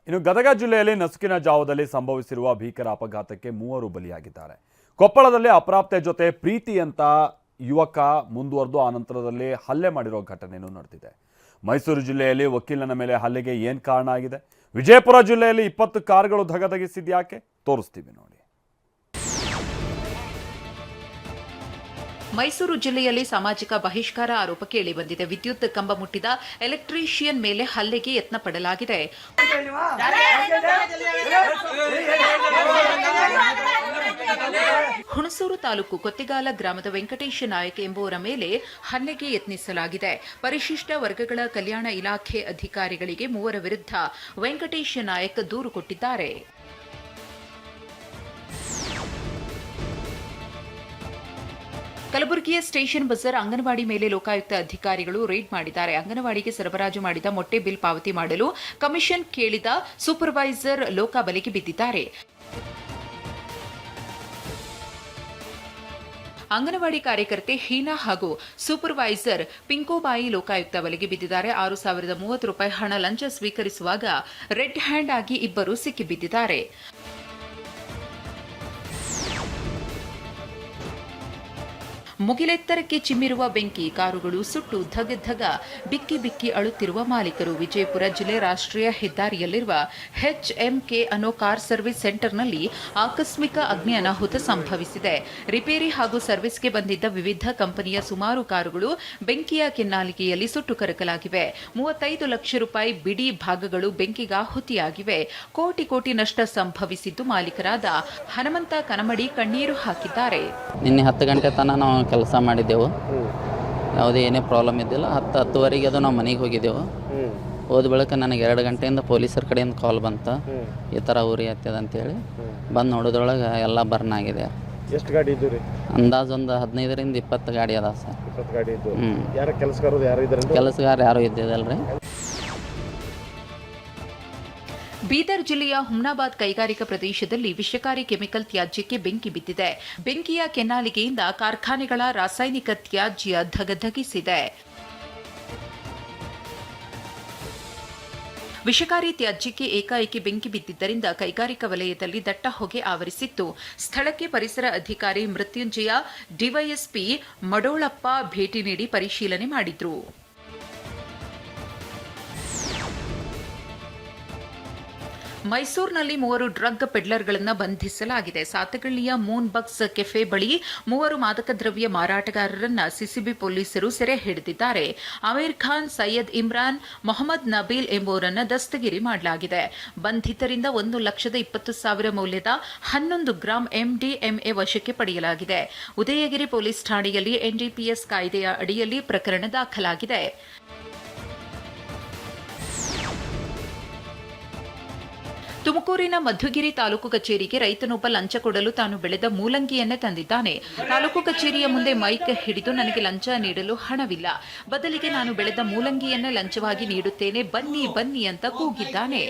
ಇನ್ನು ಗದಗ ಜಿಲ್ಲೆಯಲ್ಲಿ ನಸುಕಿನ ಜಾವದಲ್ಲಿ ಸಂಭವಿಸಿರುವ ಭೀಕರ ಅಪಘಾತಕ್ಕೆ 3 ಬಲಿಯಾಗಿದ್ದಾರೆ. ಕೊಪ್ಪಳದಲ್ಲಿ ಅಪ್ರಾಪ್ತೆ ಜೊತೆ ಪ್ರೀತಿ ಅಂತ ಯುವಕ ಮುಂದುವರೆದು ಆನಂತರದಲ್ಲಿ ಹಲ್ಲೆ ಮಾಡಿರೋ ಘಟನೆಯೂ ನಡೆದಿದೆ. ಮೈಸೂರು ಜಿಲ್ಲೆಯಲ್ಲಿ ವಕೀಲನ ಮೇಲೆ ಹಲ್ಲೆಗೆ ಏನು ಕಾರಣ ಆಗಿದೆ? ವಿಜಯಪುರ ಜಿಲ್ಲೆಯಲ್ಲಿ 20 ಕಾರುಗಳು ಧಗಧಗಿಸಿದ್ಯಾಕೆ? ತೋರಿಸ್ತೀವಿ ನೋಡಿ. ಮೈಸೂರು ಜಿಲ್ಲೆಯಲ್ಲಿ ಸಾಮಾಜಿಕ ಬಹಿಷ್ಕಾರ ಆರೋಪ ಕೇಳಿಬಂದಿದೆ. ವಿದ್ಯುತ್ ಕಂಬ ಮುಟ್ಟಿದ ಎಲೆಕ್ಟ್ರಿಷಿಯನ್ ಮೇಲೆ ಹಲ್ಲೆಗೆ ಯತ್ನ ಪಡಲಾಗಿದೆ. ಹುಣಸೂರು ತಾಲೂಕು ಕೊತ್ತಿಗಾಲ ಗ್ರಾಮದ ವೆಂಕಟೇಶ ನಾಯಕ್ ಎಂಬುವರ ಮೇಲೆ ಹಲ್ಲೆಗೆ ಯತ್ನಿಸಲಾಗಿದೆ. ಪರಿಶಿಷ್ಟ ವರ್ಗಗಳ ಕಲ್ಯಾಣ ಇಲಾಖೆ ಅಧಿಕಾರಿಗಳಿಗೆ 3 ವಿರುದ್ಧ ವೆಂಕಟೇಶ ನಾಯಕ್ ದೂರು ಕೊಟ್ಟಿದ್ದಾರೆ. ಕಲಬುರಗಿಯ ಸ್ಟೇಷನ್ ಬಜಾರ್ ಅಂಗನವಾಡಿ ಮೇಲೆ ಲೋಕಾಯುಕ್ತ ಅಧಿಕಾರಿಗಳು ರೇಡ್ ಮಾಡಿದ್ದಾರೆ. ಅಂಗನವಾಡಿಗೆ ಸರಬರಾಜು ಮಾಡಿದ ಮೊಟ್ಟೆ ಬಿಲ್ ಪಾವತಿ ಮಾಡಲು ಕಮಿಷನ್ ಕೇಳಿದ ಸೂಪರ್ವೈಸರ್ ಲೋಕ ಬಲೆಗೆ ಬಿದ್ದಿದ್ದಾರೆ. ಅಂಗನವಾಡಿ ಕಾರ್ಯಕರ್ತೆ ಹೀನಾ ಹಾಗೂ ಸೂಪರ್ವೈಸರ್ ಪಿಂಕೋಬಾಯಿ ಲೋಕಾಯುಕ್ತ ಬಲೆಗೆ ಬಿದ್ದಿದ್ದಾರೆ. 6,030 ರೂಪಾಯಿ ಹಣ ಲಂಚ ಸ್ವೀಕರಿಸುವಾಗ ರೆಡ್ ಹ್ಯಾಂಡ್ ಆಗಿ ಇಬ್ಬರು ಸಿಕ್ಕಿಬಿದ್ದಿದ್ದಾರೆ. ಮುಗಿಲೆತ್ತರಕ್ಕೆ ಚಿಮ್ಮಿರುವ ಬೆಂಕಿ, ಕಾರುಗಳು ಸುಟ್ಟು ಧಗ ಬಿಕ್ಕಿ ಬಿಕ್ಕಿ ಅಳುತ್ತಿರುವ ಮಾಲೀಕರು. ವಿಜಯಪುರ ಜಿಲ್ಲೆ ರಾಷ್ಟ್ರೀಯ ಹೆದ್ದಾರಿಯಲ್ಲಿರುವ HMK ಅನ್ನೋ ಕಾರ್ ಸರ್ವಿಸ್ ಸೆಂಟರ್ನಲ್ಲಿ ಆಕಸ್ಮಿಕ ಅಗ್ನಿ ಅನಾಹುತ ಸಂಭವಿಸಿದೆ. ರಿಪೇರಿ ಹಾಗೂ ಸರ್ವಿಸ್ಗೆ ಬಂದಿದ್ದ ವಿವಿಧ ಕಂಪನಿಯ ಸುಮಾರು ಕಾರುಗಳು ಬೆಂಕಿಯ ಕೆನ್ನಾಲಿಗೆಯಲ್ಲಿ ಸುಟ್ಟು ಕರಕಲಾಗಿವೆ. 35 ಲಕ್ಷ ರೂಪಾಯಿ ಬಿಡಿ ಭಾಗಗಳು ಬೆಂಕಿಗಾಹುತಿಯಾಗಿವೆ. ಕೋಟಿ ನಷ್ಟ ಸಂಭವಿಸಿದ್ದು ಮಾಲೀಕರಾದ ಹನುಮಂತ ಕನಮಡಿ ಕಣ್ಣೀರು ಹಾಕಿದ್ದಾರೆ. ನಿನ್ನೆ 10 ಗಂಟೆ ತನಕ ನಾವು ಕೆಲಸ ಮಾಡಿದ್ದೆವು. ಯಾವುದೇ ಏನೇ ಪ್ರಾಬ್ಲಮ್ ಇದ್ದಿಲ್ಲ. 10:10ವರೆಗೆ ಅದು ನಾವು ಮನೆಗೆ ಹೋಗಿದ್ದೆವು. ಹೋದ ಬಳಿಕ ನನಗೆ 2 ಗಂಟೆಯಿಂದ ಪೊಲೀಸರ ಕಡೆಯಿಂದ ಕಾಲ್ ಬಂತು, ಈ ಥರ ಉರಿ ಹತ್ತದ ಅಂತೇಳಿ. ಬಂದು ನೋಡೋದ್ರೊಳಗೆ ಎಲ್ಲ ಬರ್ನ್ ಆಗಿದೆ. ಎಷ್ಟು ಗಾಡಿ ಇದ್ದು ರೀ? ಅಂದಾಜು ಒಂದು 15ರಿಂದ 20 ಗಾಡಿ ಅದಾವ ಸರ್. 20 ಗಾಡಿ ಇದ್ದು. ಯಾರು ಕೆಲಸಗಾರ ಯಾರು ಇದ್ದಿದ್ದಲ್ರಿ. ಬೀದರ್ ಜಿಲ್ಲೆಯ ಹುಮ್ನಾಬಾದ್ ಕೈಗಾರಿಕಾ ಪ್ರದೇಶದಲ್ಲಿ ವಿಷಕಾರಿ ಕೆಮಿಕಲ್ ತ್ಯಾಜ್ಯಕ್ಕೆ ಬೆಂಕಿ ಬಿದ್ದಿದೆ. ಬೆಂಕಿಯ ಕೆನ್ನಾಲಿಗೆಯಿಂದ ಕಾರ್ಖಾನೆಗಳ ರಾಸಾಯನಿಕ ತ್ಯಾಜ್ಯ ಧಗಧಗಿಸಿದೆ. ವಿಷಕಾರಿ ತ್ಯಾಜ್ಯಕ್ಕೆ ಏಕಾಏಕಿ ಬೆಂಕಿ ಬಿದ್ದಿದ್ದರಿಂದ ಕೈಗಾರಿಕಾ ವಲಯದಲ್ಲಿ ದಟ್ಟ ಹೊಗೆ ಆವರಿಸಿತ್ತು. ಸ್ಥಳಕ್ಕೆ ಪರಿಸರ ಅಧಿಕಾರಿ ಮೃತ್ಯುಂಜಯ, ಡಿವೈಎಸ್ಪಿ ಮಡೋಳಪ್ಪ ಭೇಟಿ ನೀಡಿ ಪರಿಶೀಲನೆ ಮಾಡಿದ್ರು. ಮೈಸೂರಿನಲ್ಲಿ 3 ಡ್ರಗ್ ಪೆಡ್ಲರ್ಗಳನ್ನು ಬಂಧಿಸಲಾಗಿದೆ. ಸಾತಗಳ್ಳಿಯ ಮೂನ್ ಬಕ್ಸ್ ಕೆಫೆ ಬಳಿ 3 ಮಾದಕ ದ್ರವ್ಯ ಮಾರಾಟಗಾರರನ್ನ ಸಿಸಿಬಿ ಪೊಲೀಸರು ಸೆರೆ ಹಿಡಿದಿದ್ದಾರೆ. ಅಮೀರ್ ಖಾನ್, ಸೈಯದ್ ಇಮ್ರಾನ್, ಮೊಹಮ್ಮದ್ ನಬೀಲ್ ಎಂಬುವರನ್ನು ದಸ್ತಗಿರಿ ಮಾಡಲಾಗಿದೆ. ಬಂಧಿತರಿಂದ 1,20,000 ಮೌಲ್ಯದ 11 ಗ್ರಾಂ MDMA ವಶಕ್ಕೆ ಪಡೆಯಲಾಗಿದೆ. ಉದಯಗಿರಿ ಪೊಲೀಸ್ ಠಾಣೆಯಲ್ಲಿ NDPS ಕಾಯ್ದೆಯ ಅಡಿಯಲ್ಲಿ ಪ್ರಕರಣ ದಾಖಲಾಗಿದೆ. ತುಮಕೂರಿನ ಮಧುಗಿರಿ ತಾಲೂಕು ಕಚೇರಿಗೆ ರೈತನೊಬ್ಬ ಲಂಚ ಕೊಡಲು ತಾನು ಬೆಳೆದ ಮೂಲಂಗಿಯನ್ನೇ ತಂದಿದ್ದಾನೆ. ತಾಲೂಕು ಕಚೇರಿಯ ಮುಂದೆ ಮೈಕ್ ಹಿಡಿದು ನನಗೆ ಲಂಚ ನೀಡಲು ಹಣವಿಲ್ಲ, ಬದಲಿಗೆ ನಾನು ಬೆಳೆದ ಮೂಲಂಗಿಯನ್ನೇ ಲಂಚವಾಗಿ ನೀಡುತ್ತೇನೆ, ಬನ್ನಿ ಬನ್ನಿ ಅಂತ ಕೂಗಿದ್ದಾನೆ.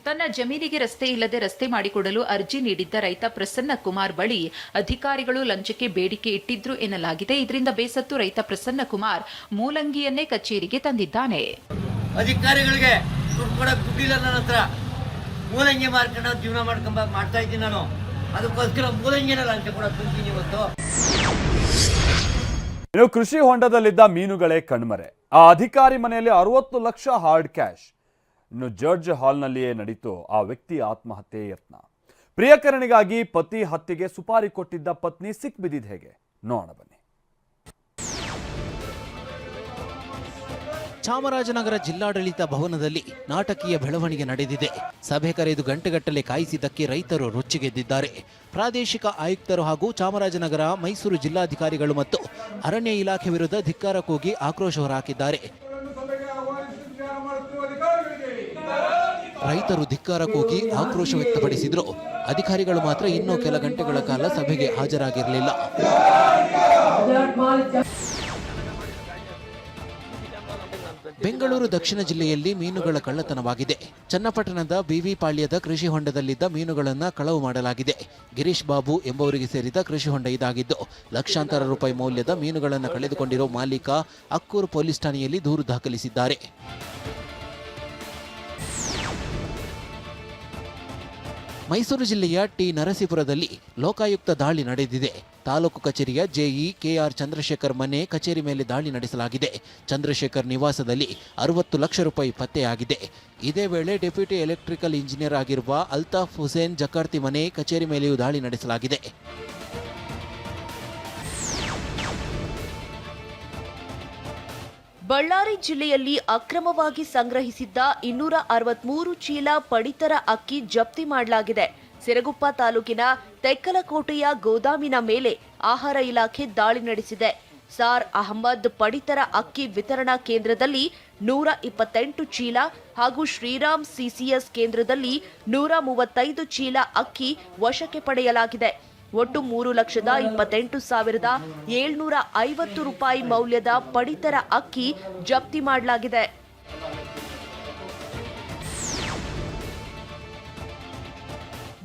ತನ್ನ ಜಮೀನಿಗೆ ರಸ್ತೆ ಇಲ್ಲದೆ ರಸ್ತೆ ಮಾಡಿಕೊಡಲು ಅರ್ಜಿ ನೀಡಿದ್ದ ರೈತ ಪ್ರಸನ್ನ ಕುಮಾರ್ ಬಳಿ ಅಧಿಕಾರಿಗಳು ಲಂಚಕ್ಕೆ ಬೇಡಿಕೆ ಇಟ್ಟಿದ್ರು ಎನ್ನಲಾಗಿದೆ. ಇದರಿಂದ ಬೇಸತ್ತು ರೈತ ಪ್ರಸನ್ನ ಕುಮಾರ್ ಮೂಲಂಗಿಯನ್ನೇ ಕಚೇರಿಗೆ ತಂದಿದ್ದಾನೆ. ಅಧಿಕಾರಿಗಳಿಗೆ ನನ್ನ ಹತ್ರ ಮೂಲಂಗಿ ಮಾರ್ಕೊಂಡು ಜೀವನ ಮಾಡ್ತಾ ಇದ್ದೀನಿ ನಾನು. ಅದಕ್ಕೋಸ್ಕರ ಮೂಲಂಗಿನ ಲಂಚ ಕೂಡ ತುಂಬಿದ್ದೀನಿ ಇವತ್ತು. ಇನ್ನು ಕೃಷಿ ಹೊಂಡದಲ್ಲಿದ್ದ ಮೀನುಗಳೇ ಕಣ್ಮರೆ. ಆ ಅಧಿಕಾರಿ ಮನೆಯಲ್ಲಿ 60 ಲಕ್ಷ ಹಾರ್ಡ್ ಕ್ಯಾಶ್. ಇನ್ನು ಜಡ್ಜ್ ಹಾಲ್ನಲ್ಲಿಯೇ ನಡೀತು ಆ ವ್ಯಕ್ತಿ ಆತ್ಮಹತ್ಯೆ ಯತ್ನ. ಪ್ರಿಯಕರಣಿಗಾಗಿ ಪತಿ ಹತ್ಯೆಗೆ ಸುಪಾರಿ ಕೊಟ್ಟಿದ್ದ ಪತ್ನಿ ಸಿಕ್ಬಿದ್ದಿದ್ದು ಹೇಗೆ ನೋಡೋಣ ಬನ್ನಿ. ಚಾಮರಾಜನಗರ ಜಿಲ್ಲಾಡಳಿತ ಭವನದಲ್ಲಿ ನಾಟಕೀಯ ಬೆಳವಣಿಗೆ ನಡೆದಿದೆ. ಸಭೆ ಕರೆದು ಗಂಟೆಗಟ್ಟಲೆ ಕಾಯಿಸಿದ್ದಕ್ಕೆ ರೈತರು ರೊಚ್ಚಿಗೆದ್ದಿದ್ದಾರೆ. ಪ್ರಾದೇಶಿಕ ಆಯುಕ್ತರು ಹಾಗೂ ಚಾಮರಾಜನಗರ, ಮೈಸೂರು ಜಿಲ್ಲಾಧಿಕಾರಿಗಳು ಮತ್ತು ಅರಣ್ಯ ಇಲಾಖೆ ವಿರುದ್ಧ ಧಿಕ್ಕಾರ ಕೂಗಿ ಆಕ್ರೋಶ ಹೊರಹಾಕಿದ್ದಾರೆ. ರೈತರು ಧಿಕ್ಕಾರ ಕೂಗಿ ಆಕ್ರೋಶ ವ್ಯಕ್ತಪಡಿಸಿದ್ರು. ಅಧಿಕಾರಿಗಳು ಮಾತ್ರ ಇನ್ನೂ ಕೆಲ ಗಂಟೆಗಳ ಕಾಲ ಸಭೆಗೆ ಹಾಜರಾಗಿರಲಿಲ್ಲ. ಬೆಂಗಳೂರು ದಕ್ಷಿಣ ಜಿಲ್ಲೆಯಲ್ಲಿ ಮೀನುಗಳ ಕಳ್ಳತನವಾಗಿದೆ. ಚನ್ನಪಟ್ಟಣದ ಬಿವಿ ಪಾಳ್ಯದ ಕೃಷಿ ಹೊಂಡದಲ್ಲಿದ್ದ ಮೀನುಗಳನ್ನು ಕಳವು ಮಾಡಲಾಗಿದೆ. ಗಿರೀಶ್ ಬಾಬು ಎಂಬುವರಿಗೆ ಸೇರಿದ ಕೃಷಿ ಹೊಂಡ ಇದಾಗಿದ್ದು ಲಕ್ಷಾಂತರ ರೂಪಾಯಿ ಮೌಲ್ಯದ ಮೀನುಗಳನ್ನು ಕಳೆದುಕೊಂಡಿರೋ ಮಾಲೀಕ ಅಕ್ಕೂರು ಪೊಲೀಸ್ ಠಾಣೆಯಲ್ಲಿ ದೂರು ದಾಖಲಿಸಿದ್ದಾರೆ. ಮೈಸೂರು ಜಿಲ್ಲೆಯ ಟಿ ನರಸೀಪುರದಲ್ಲಿ ಲೋಕಾಯುಕ್ತ ದಾಳಿ ನಡೆದಿದೆ. ತಾಲೂಕು ಕಚೇರಿಯ ಜೆಇ ಕೆಆರ್ ಚಂದ್ರಶೇಖರ್ ಮನೆ ಕಚೇರಿ ಮೇಲೆ ದಾಳಿ ನಡೆಸಲಾಗಿದೆ. ಚಂದ್ರಶೇಖರ್ ನಿವಾಸದಲ್ಲಿ 60 ಲಕ್ಷ ರೂಪಾಯಿ ಪತ್ತೆಯಾಗಿದೆ. ಇದೇ ವೇಳೆ ಡೆಪ್ಯೂಟಿ ಎಲೆಕ್ಟ್ರಿಕಲ್ ಇಂಜಿನಿಯರ್ ಆಗಿರುವ ಅಲ್ತಾಫ್ ಹುಸೇನ್ ಜಕಾರ್ತಿ ಮನೆ ಕಚೇರಿ ಮೇಲೆಯೂ ದಾಳಿ ನಡೆಸಲಾಗಿದೆ. ಬಳ್ಳಾರಿ ಜಿಲ್ಲೆಯಲ್ಲಿ ಅಕ್ರಮವಾಗಿ ಸಂಗ್ರಹಿಸಿದ್ದ 263 ಚೀಲ ಪಡಿತರ ಅಕ್ಕಿ ಜಪ್ತಿ ಮಾಡಲಾಗಿದೆ. ಸಿರಗುಪ್ಪ ತಾಲೂಕಿನ ತೆಕ್ಕಲಕೋಟೆಯ ಗೋದಾಮಿನ ಮೇಲೆ ಆಹಾರ ಇಲಾಖೆ ದಾಳಿ ನಡೆಸಿದೆ. ಸಾರ್ ಅಹಮದ್ ಪಡಿತರ ಅಕ್ಕಿ ವಿತರಣಾ ಕೇಂದ್ರದಲ್ಲಿ 128 ಚೀಲ ಹಾಗೂ ಶ್ರೀರಾಮ್ ಸಿಸಿಎಸ್ ಕೇಂದ್ರದಲ್ಲಿ 135 ಚೀಲ ಅಕ್ಕಿ ವಶಕ್ಕೆ ಪಡೆಯಲಾಗಿದೆ. ಒಟ್ಟು 3,28,750 ರೂಪಾಯಿ ಮೌಲ್ಯದ ಪಡಿತರ ಅಕ್ಕಿ ಜಪ್ತಿ ಮಾಡಲಾಗಿದೆ.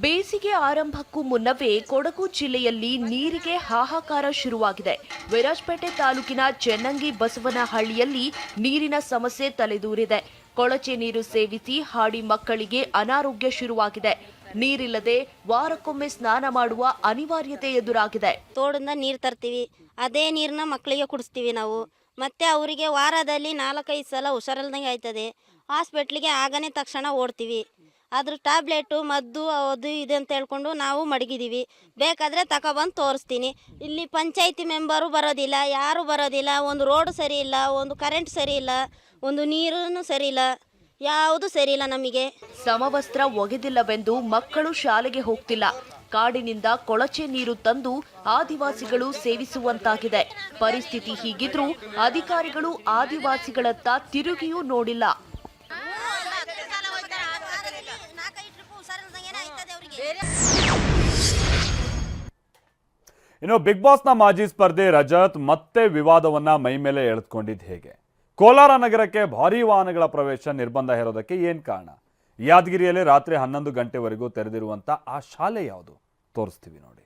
ಬೇಸಿಗೆ ಆರಂಭಕ್ಕೂ ಮುನ್ನವೇ ಕೊಡಗು ಜಿಲ್ಲೆಯಲ್ಲಿ ನೀರಿಗೆ ಹಾಹಾಕಾರ ಶುರುವಾಗಿದೆ. ವಿರಾಜಪೇಟೆ ತಾಲೂಕಿನ ಚೆನ್ನಂಗಿ ಬಸವನಹಳ್ಳಿಯಲ್ಲಿ ನೀರಿನ ಸಮಸ್ಯೆ ತಲೆದೂರಿದೆ. ಕೊಳಚೆ ನೀರು ಸೇವಿಸಿ ಹಾಡಿ ಮಕ್ಕಳಿಗೆ ಅನಾರೋಗ್ಯ ಶುರುವಾಗಿದೆ. ನೀರಿಲ್ಲದೆ ವಾರಕ್ಕೊಮ್ಮೆ ಸ್ನಾನ ಮಾಡುವ ಅನಿವಾರ್ಯತೆ ಎದುರಾಗಿದೆ. ತೋಡಿಂದ ನೀರು ತರ್ತೀವಿ, ಅದೇ ನೀರನ್ನ ಮಕ್ಕಳಿಗೆ ಕುಡಿಸ್ತೀವಿ ನಾವು. ಮತ್ತೆ ಅವರಿಗೆ ವಾರದಲ್ಲಿ 4-5 ಸಲ ಹುಷಾರಿಲ್ದಂಗೆ ಆಯ್ತದೆ. ಹಾಸ್ಪಿಟ್ಲಿಗೆ ಆಗನೇ ತಕ್ಷಣ ಓಡ್ತೀವಿ. ಅದ್ರ ಟ್ಯಾಬ್ಲೆಟು ಮದ್ದು ಅದು ಇದು ಅಂತ ಹೇಳ್ಕೊಂಡು ನಾವು ಮಡಗಿದ್ದೀವಿ. ಬೇಕಾದರೆ ತಗೊಬಂದು ತೋರಿಸ್ತೀನಿ. ಇಲ್ಲಿ ಪಂಚಾಯಿತಿ ಮೆಂಬರು ಬರೋದಿಲ್ಲ, ಯಾರು ಬರೋದಿಲ್ಲ. ಒಂದು ರೋಡ್ ಸರಿ ಇಲ್ಲ, ಒಂದು ಕರೆಂಟ್ ಸರಿ ಇಲ್ಲ, ಒಂದು ನೀರೂ ಸರಿ ಇಲ್ಲ, ಯಾವುದು ಸರಿ ಇಲ್ಲ ನಮಗೆ. ಸಮವಸ್ತ್ರ ಒಗೆದಿಲ್ಲವೆಂದು ಮಕ್ಕಳು ಶಾಲೆಗೆ ಹೋಗ್ತಿಲ್ಲ. ಕಾಡಿನಿಂದ ಕೊಳಚೆ ನೀರು ತಂದು ಆದಿವಾಸಿಗಳು ಸೇವಿಸುವಂತಾಗಿದೆ. ಪರಿಸ್ಥಿತಿ ಹೀಗಿದ್ರೂ ಅಧಿಕಾರಿಗಳು ಆದಿವಾಸಿಗಳತ್ತ ತಿರುಗಿಯೂ ನೋಡಿಲ್ಲ. ಇನ್ನು ಬಿಗ್ ಬಾಸ್ನ ಮಾಜಿ ಸ್ಪರ್ಧೆ ರಜತ್ ಮತ್ತೆ ವಿವಾದವನ್ನ ಮೈಮೇಲೆ ಎಳೆದುಕೊಂಡಿದ್ದು ಹೇಗೆ? ಕೋಲಾರ ನಗರಕ್ಕೆ ಭಾರೀ ವಾಹನಗಳ ಪ್ರವೇಶ ನಿರ್ಬಂಧ ಹೇರೋದಕ್ಕೆ ಏನ್ ಕಾರಣ? ಯಾದಗಿರಿಯಲ್ಲಿ ರಾತ್ರಿ 11 ಗಂಟೆವರೆಗೂ ತೆರೆದಿರುವಂತ ಆ ಶಾಲೆ ಯಾವುದು? ತೋರಿಸ್ತೀವಿ ನೋಡಿ.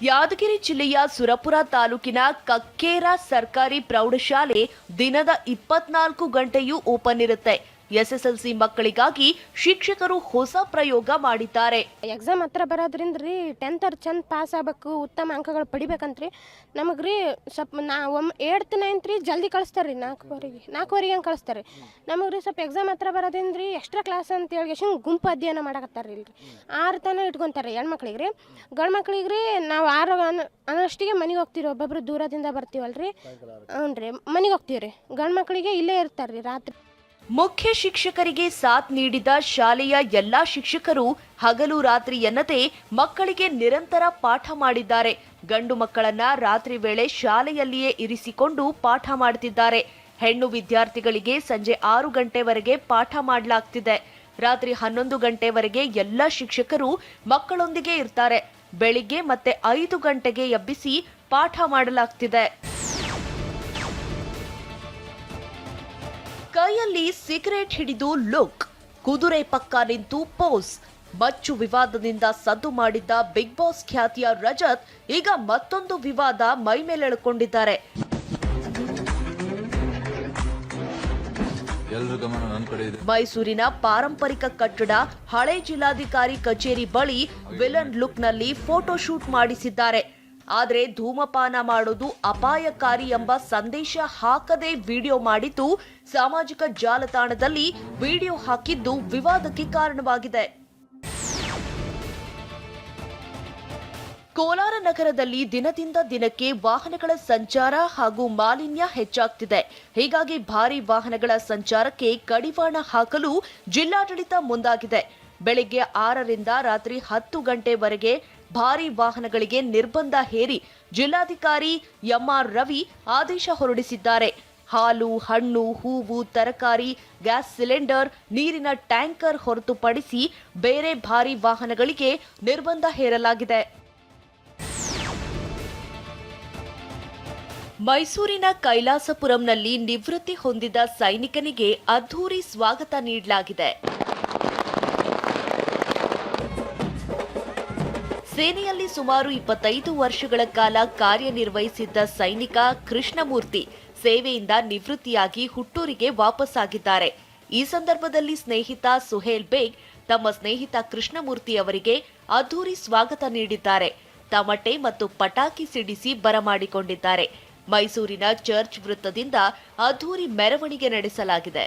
ಯಾದಗಿರಿ ಜಿಲ್ಲೆಯ ಸುರಪುರ ತಾಲೂಕಿನ ಕಕ್ಕೇರ ಸರ್ಕಾರಿ ಪ್ರೌಢಶಾಲೆ ದಿನದ 24 ಗಂಟೆಯೂ ಓಪನ್ ಇರುತ್ತೆ. ಎಸ್ಎಸ್ಎಲ್ಸಿ ಮಕ್ಕಳಿಗಾಗಿ ಶಿಕ್ಷಕರು ಹೊಸ ಪ್ರಯೋಗ ಮಾಡಿದ್ದಾರೆ. ಎಕ್ಸಾಮ್ ಹತ್ರ ಬರೋದ್ರಿಂದ ರೀ 10th ಅವ್ರು ಚಂದ ಪಾಸ್ ಆಗಬೇಕು, ಉತ್ತಮ ಅಂಕಗಳು ಪಡಿಬೇಕಂತ್ರಿ ನಮಗೆ ರೀ ಸ್ವಲ್ಪ 8th 9th ರೀ ಜಲ್ದಿ ಕಳಿಸ್ತಾರೆ ರೀ. 4:15 ಹಂಗೆ ಕಳಿಸ್ತಾರೆ. ನಮಗೆ ರೀ ಸ್ವಲ್ಪ ಎಕ್ಸಾಮ್ ಹತ್ರ ಬರೋದ್ರಿಂದ ರೀ ಎಕ್ಸ್ಟ್ರಾ ಕ್ಲಾಸ್ ಅಂತ ಹೇಳಿ ಗುಂಪು ಅಧ್ಯಯನ ಮಾಡಕತ್ತಾರೆ ರೀ. 6 ತನಕ ಇಟ್ಕೊತಾರೆ ಹೆಣ್ಮಕ್ಳಿಗೆ ರೀ. ಗಂಡು ಮಕ್ಳಿಗೆ ರೀ ನಾವು 6 ಅನ್ನೋಷ್ಟಿಗೆ ಮನೆಗೆ ಹೋಗ್ತೀವಿ. ಒಬ್ಬೊಬ್ರು ದೂರದಿಂದ ಬರ್ತೀವಲ್ರಿ, ಹ್ಞೂ ರೀ ಮನೆಗೆ ಹೋಗ್ತೀವಿ ರೀ. ಗಂಡು ಮಕ್ಕಳಿಗೆ ಇಲ್ಲೇ ಇರ್ತಾರೆ ರೀ ರಾತ್ರಿ. ಮುಖ್ಯ ಶಿಕ್ಷಕರಿಗೆ ಸಾಥ್ ನೀಡಿದ ಶಾಲೆಯ ಎಲ್ಲಾ ಶಿಕ್ಷಕರು ಹಗಲು ರಾತ್ರಿ ಎನ್ನದೇ ಮಕ್ಕಳಿಗೆ ನಿರಂತರ ಪಾಠ ಮಾಡಿದ್ದಾರೆ. ಗಂಡು ಮಕ್ಕಳನ್ನ ರಾತ್ರಿ ವೇಳೆ ಶಾಲೆಯಲ್ಲಿಯೇ ಇರಿಸಿಕೊಂಡು ಪಾಠ ಮಾಡುತ್ತಿದ್ದಾರೆ. ಹೆಣ್ಣು ವಿದ್ಯಾರ್ಥಿಗಳಿಗೆ ಸಂಜೆ 6 ಗಂಟೆವರೆಗೆ ಪಾಠ ಮಾಡಲಾಗ್ತಿದೆ. ರಾತ್ರಿ 11 ಗಂಟೆವರೆಗೆ ಎಲ್ಲ ಶಿಕ್ಷಕರು ಮಕ್ಕಳೊಂದಿಗೆ ಇರ್ತಾರೆ. ಬೆಳಿಗ್ಗೆ ಮತ್ತೆ 5 ಗಂಟೆಗೆ ಎಬ್ಬಿಸಿ ಪಾಠ ಮಾಡಲಾಗ್ತಿದೆ. ಕೈಯಲ್ಲಿ ಸಿಗರೇಟ್ ಹಿಡಿದು ಲುಕ್, ಕುದುರೆ ಪಕ್ಕ ನಿಂತು ಪೋಸ್. ಮಚ್ಚು ವಿವಾದದಿಂದ ಸದ್ದು ಮಾಡಿದ್ದ ಬಿಗ್ ಬಾಸ್ ಖ್ಯಾತಿಯ ರಜತ್ ಈಗ ಮತ್ತೊಂದು ವಿವಾದ ಮೈಮೇಲೆಳೆದುಕೊಂಡಿದ್ದಾರೆ. ಮೈಸೂರಿನ ಪಾರಂಪರಿಕ ಕಟ್ಟಡ ಹಳೆ ಜಿಲ್ಲಾಧಿಕಾರಿ ಕಚೇರಿ ಬಳಿ ವಿಲನ್ ಲುಕ್ನಲ್ಲಿ ಫೋಟೋಶೂಟ್ ಮಾಡಿಸಿದ್ದಾರೆ. ಆದರೆ ಧೂಮಪಾನ ಮಾಡೋದು ಅಪಾಯಕಾರಿ ಎಂಬ ಸಂದೇಶ ಹಾಕದೆ ವಿಡಿಯೋ ಮಾಡಿದ್ದು ಸಾಮಾಜಿಕ ಜಾಲತಾಣದಲ್ಲಿ ವಿಡಿಯೋ ಹಾಕಿದ್ದು ವಿವಾದಕ್ಕೆ ಕಾರಣವಾಗಿದೆ. ಕೋಲಾರ ನಗರದಲ್ಲಿ ದಿನದಿಂದ ದಿನಕ್ಕೆ ವಾಹನಗಳ ಸಂಚಾರ ಹಾಗೂ ಮಾಲಿನ್ಯ ಹೆಚ್ಚಾಗ್ತಿದೆ. ಹೀಗಾಗಿ ಭಾರಿ ವಾಹನಗಳ ಸಂಚಾರಕ್ಕೆ ಕಡಿವಾಣ ಹಾಕಲು ಜಿಲ್ಲಾಡಳಿತ ಮುಂದಾಗಿದೆ. ಬೆಳಗ್ಗೆ 6ರಿಂದ ರಾತ್ರಿ 10 ಗಂಟೆವರೆಗೆ ಭಾರಿ ವಾಹನಗಳಿಗೆ ನಿರ್ಬಂಧ ಹೇರಿ ಜಿಲ್ಲಾಧಿಕಾರಿ ಎಂಆರ್ ರವಿ ಆದೇಶ ಹೊರಡಿಸಿದ್ದಾರೆ. ಹಾಲು, ಹಣ್ಣು, ಹೂವು, ತರಕಾರಿ, ಗ್ಯಾಸ್ ಸಿಲಿಂಡರ್, ನೀರಿನ ಟ್ಯಾಂಕರ್ ಹೊರತುಪಡಿಸಿ ಬೇರೆ ಭಾರಿ ವಾಹನಗಳಿಗೆ ನಿರ್ಬಂಧ ಹೇರಲಾಗಿದೆ. ಮೈಸೂರಿನ ಕೈಲಾಸಪುರಂನಲ್ಲಿ ನಿವೃತ್ತಿ ಹೊಂದಿದ ಸೈನಿಕನಿಗೆ ಅದ್ಧೂರಿ ಸ್ವಾಗತ ನೀಡಲಾಗಿದೆ. ಸೇನೆಯಲ್ಲಿ ಸುಮಾರು 25 ವರ್ಷಗಳ ಕಾಲ ಕಾರ್ಯನಿರ್ವಹಿಸಿದ್ದ ಸೈನಿಕ ಕೃಷ್ಣಮೂರ್ತಿ ಸೇವೆಯಿಂದ ನಿವೃತ್ತಿಯಾಗಿ ಹುಟ್ಟೂರಿಗೆ ವಾಪಸ್ಸಾಗಿದ್ದಾರೆ. ಈ ಸಂದರ್ಭದಲ್ಲಿ ಸ್ನೇಹಿತ ಸುಹೇಲ್ ಬೇಗ್ ತಮ್ಮ ಸ್ನೇಹಿತ ಕೃಷ್ಣಮೂರ್ತಿ ಅವರಿಗೆ ಅದ್ಧೂರಿ ಸ್ವಾಗತ ನೀಡಿದ್ದಾರೆ. ತಮಟೆ ಮತ್ತು ಪಟಾಕಿ ಸಿಡಿಸಿ ಬರಮಾಡಿಕೊಂಡಿದ್ದಾರೆ. ಮೈಸೂರಿನ ಚರ್ಚ್ ವೃತ್ತದಿಂದ ಅದ್ಧೂರಿ ಮೆರವಣಿಗೆ ನಡೆಸಲಾಗಿದೆ.